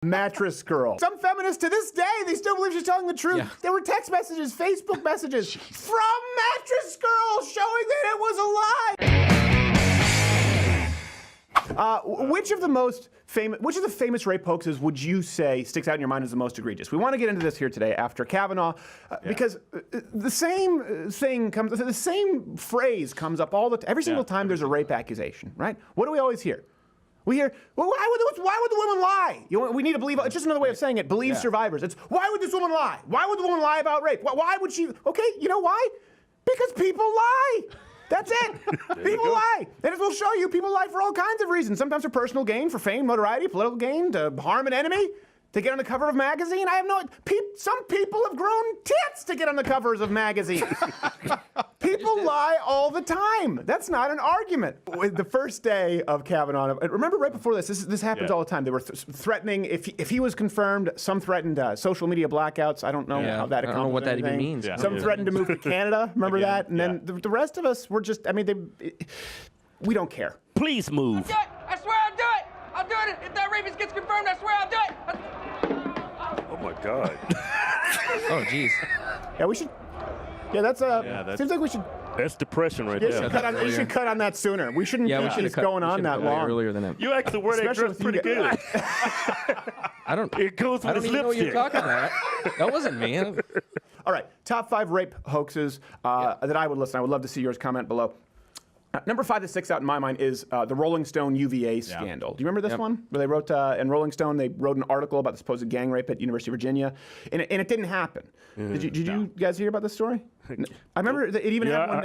Mattress girl. Some feminists to this day, they still believe she's telling the truth. Yeah. There were text messages, Facebook messages from Mattress Girl showing that it was a lie. Which of the famous rape hoaxes would you say sticks out in your mind as the most egregious? We want to get into this here today after Kavanaugh, because the same phrase comes up every single time there's a rape accusation, right? What do we always hear? We hear, well, why would the woman lie? We need to believe, it's just another way of saying it, believe survivors. It's, why would this woman lie? Why would the woman lie about rape? Why would she? Okay, you know why? Because people lie. That's it. People lie. And it will show you people lie for all kinds of reasons. Sometimes for personal gain, for fame, notoriety, political gain, to harm an enemy, to get on the cover of a magazine. I have no... Some people have grown tits to get on the covers of magazines. People lie all the time. That's not an argument. The first day of Kavanaugh, remember right before this happens all the time. They were threatening, if he was confirmed, some threatened social media blackouts. I don't know how that accomplished. I don't know what that even means. Yeah. Some threatened to move to Canada. Remember that? And then the rest of us were just, we don't care. Please move. I swear I'll do it. I'll do it. If that rapist gets confirmed, I swear I'll do it. Oh my God. Oh jeez. Yeah, we should. Yeah, that's seems like we should. That's depression right there. You should cut on that sooner. We shouldn't keep this going on that long. Earlier than that. You actually wore that dress pretty good. I don't. It goes with his even know what you're lipstick. talking about. That wasn't me. All right, top 5 rape hoaxes that I would listen. I would love to see yours. Comment below. Number 5 that sticks out in my mind is the Rolling Stone UVA scandal. Do you remember this one? Where they wrote, in Rolling Stone, they wrote an article about the supposed gang rape at University of Virginia, and it didn't happen. Did you guys hear about this story? I remember that it even had one,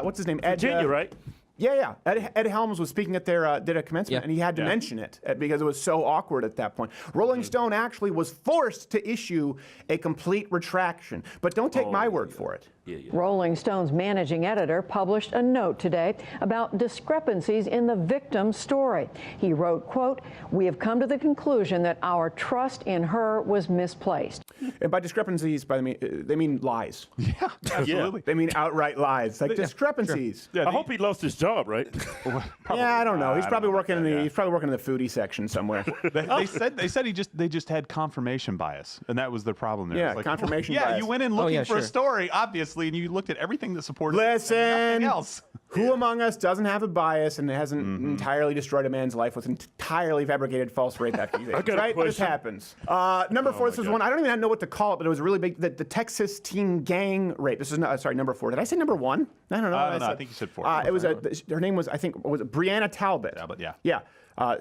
what's his name? Virginia, right? Yeah. Ed Helms was speaking at their did a commencement, and he had to mention it because it was so awkward at that point. Rolling Stone actually was forced to issue a complete retraction, but don't take my word for it. Rolling Stone's managing editor published a note today about discrepancies in the victim's story. He wrote, quote, "We have come to the conclusion that our trust in her was misplaced." And by discrepancies, they mean lies. Yeah, absolutely. They mean outright lies, like discrepancies. Sure. I hope he lost his job, right? I don't know. He's probably working in the foodie section somewhere. They said they just had confirmation bias, and that was their problem there. Yeah, like, confirmation bias. Yeah, you went in looking for a story, obviously, and you looked at everything that supported Listen, it and nothing else. Who among us doesn't have a bias and hasn't entirely destroyed a man's life with entirely fabricated false rape accusations? Right? This happens. Number 4, this was one, I don't even know what to call it, but it was really big, the Texas teen gang rape. This is, number 4. Did I say number 1? I don't know. I think you said 4. It was her name was, I think, was it Breonna Talbot? Talbot, yeah. Yeah.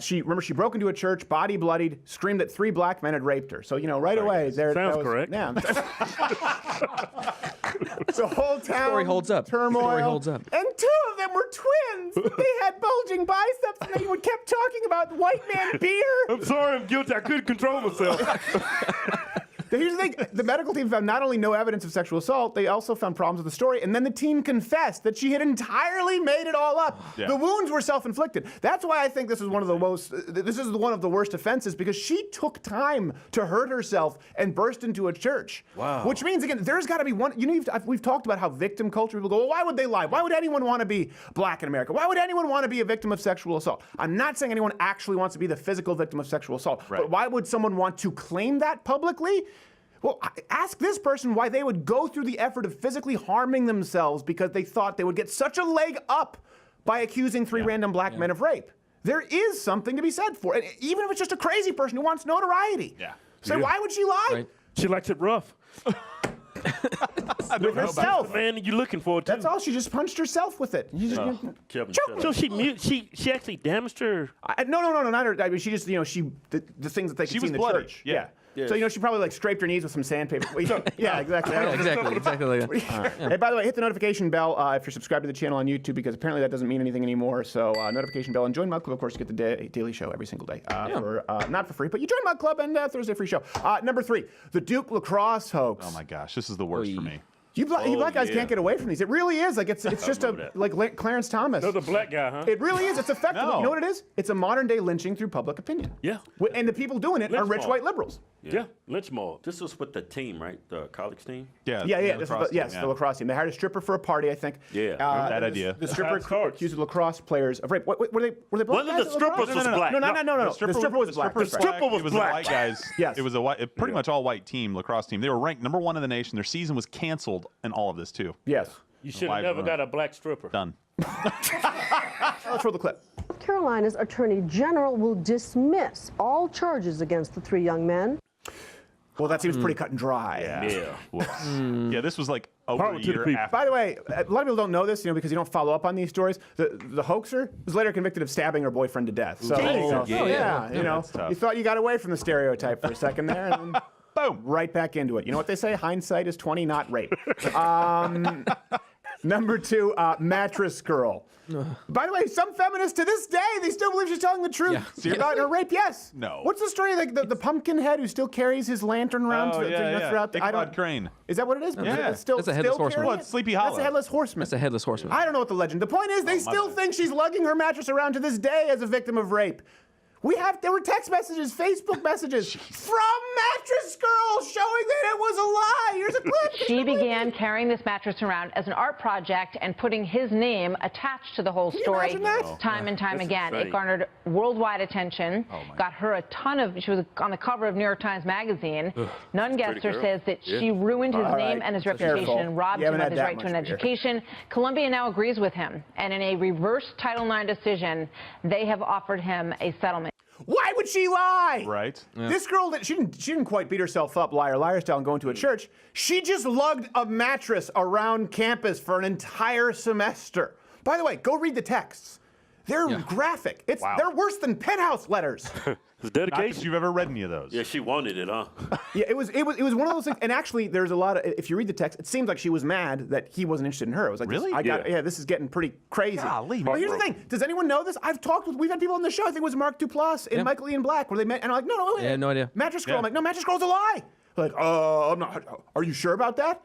She broke into a church, body bloodied, screamed that 3 black men had raped her. So, right away, there. Sounds correct. Yeah. The whole town Story holds up. Turmoil. Story holds up. And 2 of them were twins. They had bulging biceps, and they kept talking about white man beer. I'm sorry, I'm guilty. I couldn't control myself. Here's the thing. The medical team found not only no evidence of sexual assault, they also found problems with the story, and then the teen confessed that she had entirely made it all up. Yeah. The wounds were self-inflicted. That's why I think this is one of the worst offenses, because she took time to hurt herself and burst into a church. Wow. Which means, again, there's got to be one, we've talked about how victim culture, people go, well, why would they lie? Why would anyone want to be black in America? Why would anyone want to be a victim of sexual assault? I'm not saying anyone actually wants to be the physical victim of sexual assault, but why would someone want to claim that publicly? Well, ask this person why they would go through the effort of physically harming themselves because they thought they would get such a leg up by accusing 3 random black men of rape. There is something to be said for it, even if it's just a crazy person who wants notoriety. Yeah. So why would she lie? Right. She likes it rough. With herself. Man, you're looking for it too. That's all. She just punched herself with it. Kevin, so she actually damaged her. No, not her. I mean, she just the things that they could see in the church. Yeah. So she probably scraped her knees with some sandpaper. Yeah, exactly. Exactly like that. Hey, by the way, hit the notification bell if you're subscribed to the channel on YouTube, because apparently that doesn't mean anything anymore. So notification bell, and join Mug Club, of course, to get the daily show every single day. Not for free, but you join Mug Club and Thursday free show. Number 3, the Duke lacrosse hoax. Oh my gosh, this is the worst for me. You black guys can't get away from these. It really is like it's just like Clarence Thomas. Another black guy, huh? It really is. It's effective. No. You know what it is? It's a modern day lynching through public opinion. Yeah. And the people doing it are rich white liberals. Yeah. Lynch mob. This was with the team, right? The college team? Yeah. Yeah. the This lacrosse is the team, the lacrosse team. They hired a stripper for a party, I think. Yeah. That idea. The stripper cards. accused of lacrosse players of rape. Were they black One of guys the at strippers lacrosse? was black. No. The stripper was black. The That's right. stripper was it was black. a white guys. Yes. It was a pretty much all white team, lacrosse team. They were ranked number 1 in the nation. Their season was canceled in all of this too. Yes. You should have Wives never run. got a black stripper. Done. Let's roll the clip. Carolina's Attorney General will dismiss all charges against the 3 young men. Well, that seems pretty cut and dry. Yeah. Yeah, this was like over Power a to the year people. after. By the way, a lot of people don't know this, because you don't follow up on these stories. The hoaxer was later convicted of stabbing her boyfriend to death. So, That's tough. you thought you got away from the stereotype for a second there, and then boom, right back into it. You know what they say? Hindsight is 20, not rape. Number 2, mattress girl. By the way, some feminists to this day, they still believe she's telling the truth about her rape. Yes. No. What's the story? Like the pumpkin head who still carries his lantern around throughout the. Ichabod Crane. Is that what it is? Yeah. It's still, That's a headless still horseman. carrying Well, it? it's Sleepy That's Hollow. a headless horseman. That's a headless horseman. I don't know what the legend. The point is, they still bad. think she's lugging her mattress around to this day as a victim of rape. There were text messages, Facebook messages from Mattress Girl showing that it was a lie. Here's a clip. She began carrying this mattress around as an art project and putting his name attached to the whole you story imagine that? time and time That's again. insane. It garnered worldwide attention, my got her a ton of, she was on the cover of New York Times Magazine. Nungesser girl. says that she ruined his All name right. and his Careful. reputation and robbed You him haven't of had his that right to an much beer. education. Columbia now agrees with him, and in a reverse Title IX decision, they have offered him a settlement. Why would she lie? Right. This girl, she didn't quite beat herself up liar style and go into a church. She just lugged a mattress around campus for an entire semester. By the way, go read the texts. They're graphic. They're worse than penthouse letters. It's Not dedication. that you've ever read any of those. Yeah, she wanted it, huh? Yeah, it was one of those things. And actually, there's a lot of. If you read the text, it seems like she was mad that he wasn't interested in her. It was like, Really? this is getting pretty crazy. Golly, But here's the thing. Does anyone know this? We've had people on the show. I think it was Mark Duplass and Michael Ian Black, where they met, and I'm like, no, wait. Yeah, no idea. Mattress Girl. Yeah. I'm like, no, Mattress Girl's a lie. They're like, I'm not. Are you sure about that?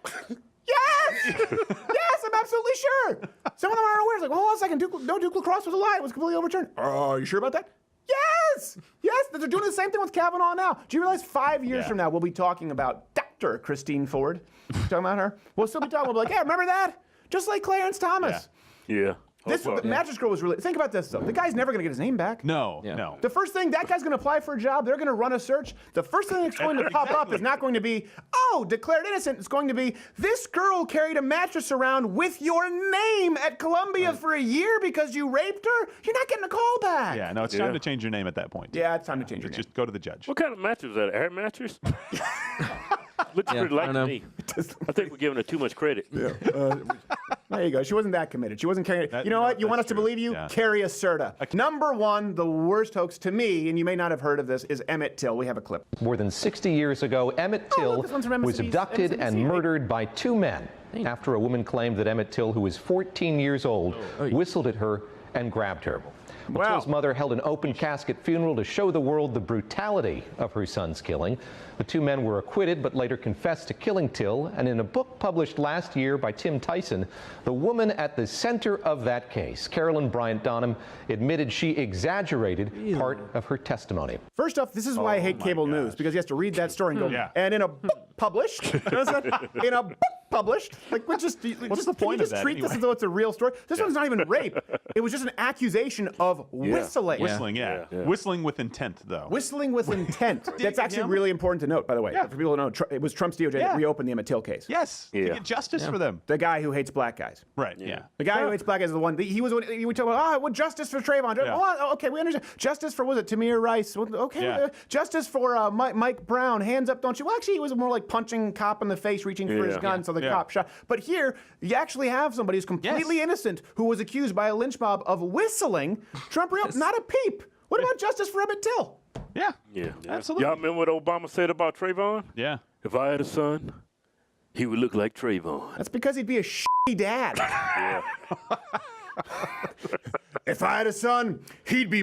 Yes! Yes, I'm absolutely sure. Some of them aren't aware. It's like, well, hold on a second. Duke lacrosse was a lie. It was completely overturned. Are you sure about that? Yes! Yes, they're doing the same thing with Kavanaugh now. Do you realize 5 years from now, we'll be talking about Dr. Christine Ford? Talking about her? We'll still be talking. We'll be like, yeah, remember that? Just like Clarence Thomas. Yeah. The Mattress Girl was really. Think about this, though. The guy's never going to get his name back. No. The first thing, that guy's going to apply for a job. They're going to run a search. The first thing that's going to pop up is not going to be, oh, declared innocent. It's going to be, this girl carried a mattress around with your name at Columbia for a year because you raped her. You're not getting a call back. Yeah, no, it's time to change your name at that point. Yeah, it's time to change your name. Just go to the judge. What kind of mattress is that? An air mattress? Looks pretty like I know. to me. I think we're giving her too much credit. There you go. She wasn't that committed. She wasn't carrying. You know what? You want us to believe you? Yeah. Carry a Serta. Number 1, the worst hoax to me, and you may not have heard of this, is Emmett Till. We have a clip. More than 60 years ago, Emmett Till this one's from was MSNBC, abducted and right? murdered by 2 men after a woman claimed that Emmett Till, who was 14 years old, whistled at her and grabbed her. Well, Till's mother held an open casket funeral to show the world the brutality of her son's killing. The 2 men were acquitted but later confessed to killing Till, and in a book published last year by Tim Tyson, the woman at the center of that case, Carolyn Bryant Donham, admitted she exaggerated part of her testimony. First off, this is why I hate cable news, because you have to read that story and go, and in a book published, in a book published, like, what's the point of that? Treat this as though it's a real story. This one's not even rape. It was just an accusation of whistling. Whistling, yeah. Whistling with intent, though. Whistling with intent. That's actually really important to note, by the way. For people who don't know, it was Trump's DOJ that reopened the Emmett Till case. Yes. To get justice for them. The guy who hates black guys. Right, yeah. The guy who hates black guys is the one. He was. He would talk about, well, justice for Trayvon. Oh, okay, we understand. Justice for, was it Tamir Rice? Okay, justice for Mike Brown. Hands up, don't you? Well, actually, he was more like punching cop in the face, reaching for his gun, so the cop shot. But here, you actually have somebody who's completely innocent who was accused by a lynch mob of whistling. Trump, not a peep. What about justice for Emmett Till? Yeah, absolutely. Y'all remember what Obama said about Trayvon? Yeah. If I had a son, he would look like Trayvon. That's because he'd be a shitty dad. If I had a son, he'd be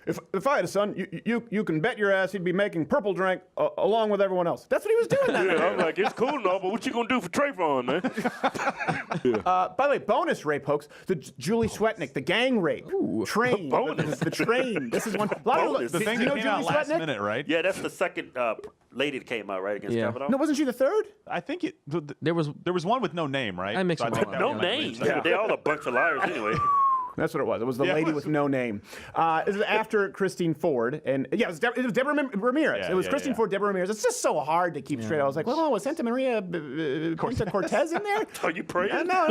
if I had a son, you can bet your ass he'd be making purple drink along with everyone else. That's what he was doing. Yeah, I'm like, it's cool and all, but what you gonna do for Trayvon, man? By the way, bonus rape hoax: the Julie Swetnick, the gang rape, train, the train. This is one. The thing that came out last Swetnick? minute, right? Yeah, that's the second lady that came out, right, against Kavanaugh? No, wasn't she the third? I think there was one with no name, right? I mixed So them think all that up. No was- name. Yeah. They're all a bunch of liars anyway. That's what it was. It was the lady with no name. This is after Christine Ford, and it was Deborah Ramirez. Yeah, it was Christine Ford, Deborah Ramirez. It's just so hard to keep straight. I was like, well, was Santa Maria Pinta Cortez in there? Are you praying? No.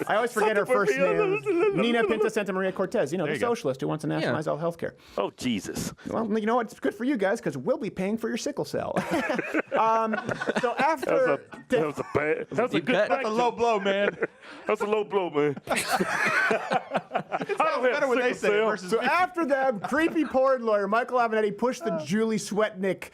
I always forget her first name. Nina Pinta Santa Maria Cortez. You know, the socialist who wants to nationalize all health care. Oh, Jesus. Well, you know what? It's good for you guys because we'll be paying for your sickle cell. So after That was a bad. That was a good. That's a low blow, man. That's a low blow, man. It sounds better when they say it versus So after that, creepy porn lawyer Michael Avenatti pushed the Julie Swetnick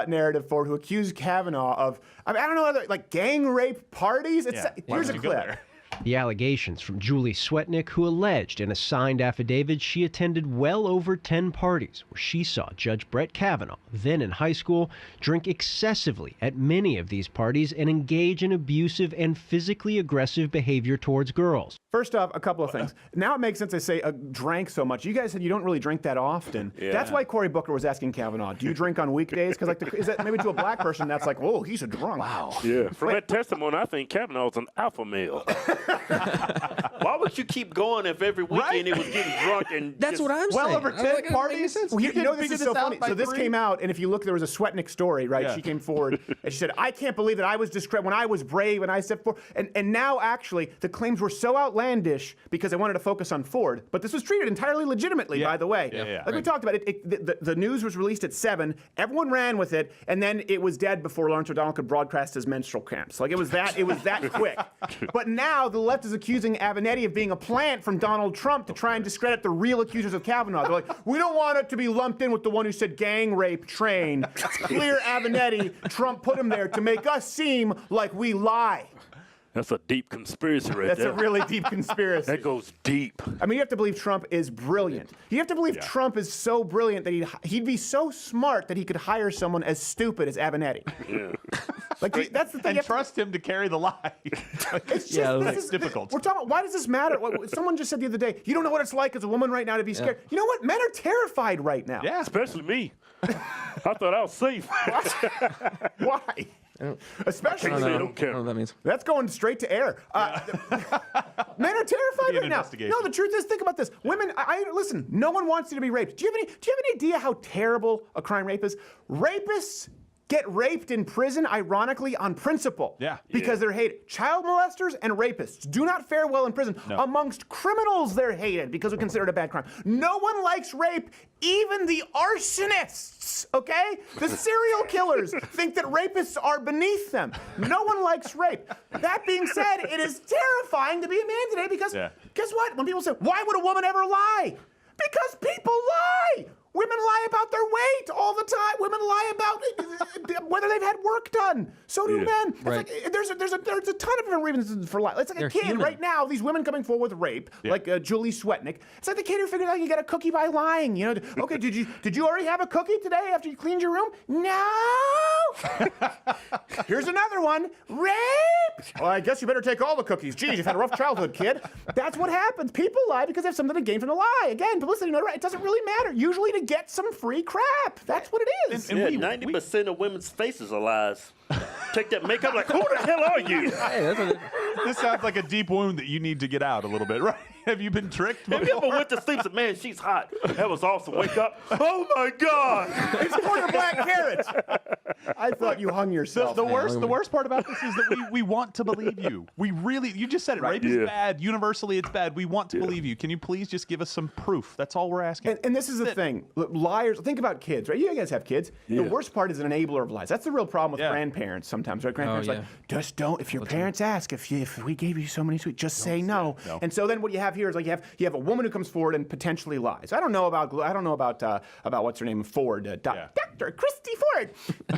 narrative forward, who accused Kavanaugh of, I don't know, like gang rape parties. Here's a clip. The allegations from Julie Swetnick, who alleged in a signed affidavit she attended well over 10 parties where she saw Judge Brett Kavanaugh, then in high school, drink excessively at many of these parties and engage in abusive and physically aggressive behavior towards girls. First off, a couple of things. Now it makes sense I say drank so much. You guys said you don't really drink that often. Yeah. That's why Cory Booker was asking Kavanaugh, do you drink on weekdays? Because is that maybe to a black person that's like, whoa, he's a drunk. Wow. Yeah. From that testimony, I think Kavanaugh's an alpha male. Why would you keep going if every weekend he was getting drunk and That's what I'm well saying. over 10 parties? Well, you know, this is so funny. So this came out, and if you look, there was a Swetnick story, right? Yeah. She came forward, and she said, I can't believe that I was when I was brave and I stepped forward. And now, actually, the claims were so outlandish because I wanted to focus on Ford. But this was treated entirely legitimately, by the way. Yeah. Like we talked about, the news was released at 7. Everyone ran with it, and then it was dead before Lawrence O'Donnell could broadcast his menstrual cramps. Like, it was that quick. But now the left is accusing Avenatti of being a plant from Donald Trump to try and discredit the real accusers of Kavanaugh. They're like, we don't want it to be lumped in with the one who said gang rape train. It's clear Avenatti, Trump put him there to make us seem like we lie. That's a deep conspiracy right That's there. a really deep conspiracy. That goes deep. I mean, you have to believe Trump is brilliant. You have to believe Trump is so brilliant that he'd be so smart that he could hire someone as stupid as Avenatti. Yeah. Like, that's the thing. And trust him to carry the lie. It's just, this is difficult. We're talking about, why does this matter? Someone just said the other day, you don't know what it's like as a woman right now to be scared. You know what? Men are terrified right now. Yeah. Especially me. I thought I was safe. Why? Especially, I don't I care. don't know what that means. that's going straight to air. Men are terrified Be an right now. investigation. No, the truth is, think about this. Women, listen. No one wants you to be raped. Do you have any idea how terrible a crime rape is? Rapists get raped in prison, ironically, on principle. Yeah. Because they're hated. Child molesters and rapists do not fare well in prison. No. Amongst criminals, they're hated because we consider it a bad crime. No one likes rape, even the arsonists, okay? The serial killers think that rapists are beneath them. No one likes rape. That being said, it is terrifying to be a man today because guess what? When people say, why would a woman ever lie? Because people lie. Women lie about their weight all the time. Women lie about whether they've had work done. So do men. It's Right. like, there's a ton of different reasons for lie. It's like They're a kid human. right now. These women coming forward with rape, like Julie Swetnick. It's like the kid who figured out you get a cookie by lying. You know, okay, did you already have a cookie today after you cleaned your room? No. Here's another one. Rape. Well, I guess you better take all the cookies. Geez, you've had a rough childhood, kid. That's what happens. People lie because they have something to gain from the lie. Again, publicity, notoriety. It doesn't really matter. Usually to get some free crap. That's what it is. Yeah, 90% of women's faces are lies. Take that makeup like, who the hell are you? Hey, that's what This sounds like a deep wound that you need to get out a little bit, right? Have you been tricked Have you ever before? went to sleep and said, man, she's hot. That was awesome. Wake up. Oh, my God. It's for your black carrots. I thought you hung yourself. The worst part about this is that we want to believe you. We really, you just said it. Rape is bad. Universally, it's bad. We want to believe you. Can you please just give us some proof? That's all we're asking. And this is the thing. Liars, think about kids, right? You guys have kids. The worst part is an enabler of lies. That's the real problem with grandparents sometimes, right? Grandparents like, just don't, if your parents ask, if we gave you so many sweets, just say no. And so then what you have here is like you have a woman who comes forward and potentially lies. I don't know about what's her name, Ford, Dr. Christy Ford.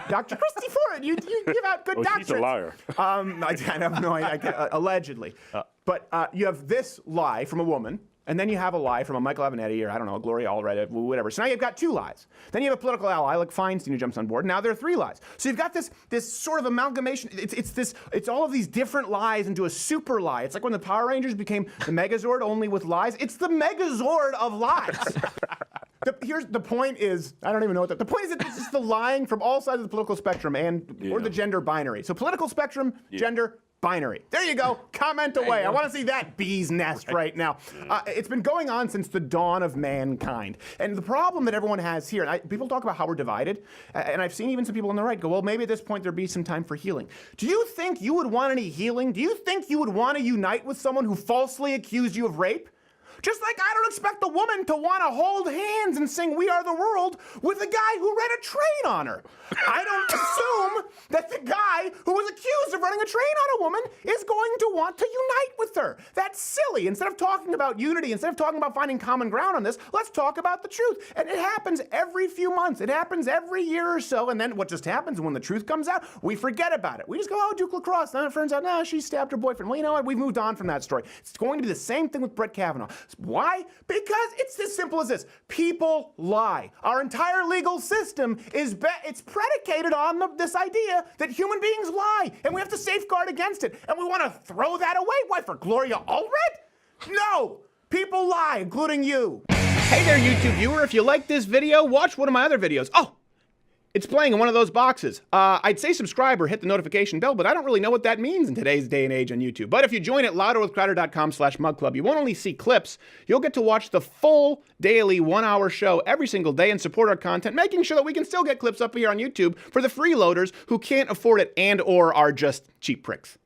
Dr. Christy Ford, you give out good doctorates. She's a liar. I have no idea, allegedly. But you have this lie from a woman, and then you have a lie from a Michael Avenatti or, I don't know, a Gloria Allred, whatever. So now you've got 2 lies. Then you have a political ally like Feinstein who jumps on board. Now there are 3 lies. So you've got this sort of amalgamation. It's all of these different lies into a super lie. It's like when the Power Rangers became the Megazord only with lies. It's the Megazord of lies. The point is, I don't even know what the point is. It's just the lying from all sides of the political spectrum or the gender binary. So political spectrum, gender, binary. There you go. Comment away. I want to see that bee's nest right now. It's been going on since the dawn of mankind. And the problem that everyone has here, and people talk about how we're divided, and I've seen even some people on the right go, well, maybe at this point there'd be some time for healing. Do you think you would want any healing? Do you think you would want to unite with someone who falsely accused you of rape? Just like I don't expect a woman to want to hold hands and sing We Are the World with a guy who ran a train on her. I don't assume that the guy who was accused of running a train on a woman is going to want to unite with her. That's silly. Instead of talking about unity, instead of talking about finding common ground on this, let's talk about the truth. And it happens every few months. It happens every year or so. And then what just happens when the truth comes out, we forget about it. We just go, oh, Duke LaCrosse. Then it turns out, no, she stabbed her boyfriend. Well, you know what? We've moved on from that story. It's going to be the same thing with Brett Kavanaugh. Why? Because it's as simple as this. People lie. Our entire legal system is it's predicated on this idea that human beings lie, and we have to safeguard against it. And we want to throw that away. Why, for Gloria Allred? No! People lie, including you. Hey there, YouTube viewer. If you like this video, watch one of my other videos. Oh! It's playing in one of those boxes. I'd say subscribe or hit the notification bell, but I don't really know what that means in today's day and age on YouTube. But if you join at louderwithcrowder.com/mugclub, you won't only see clips, you'll get to watch the full daily 1-hour show every single day and support our content, making sure that we can still get clips up here on YouTube for the freeloaders who can't afford it and or are just cheap pricks.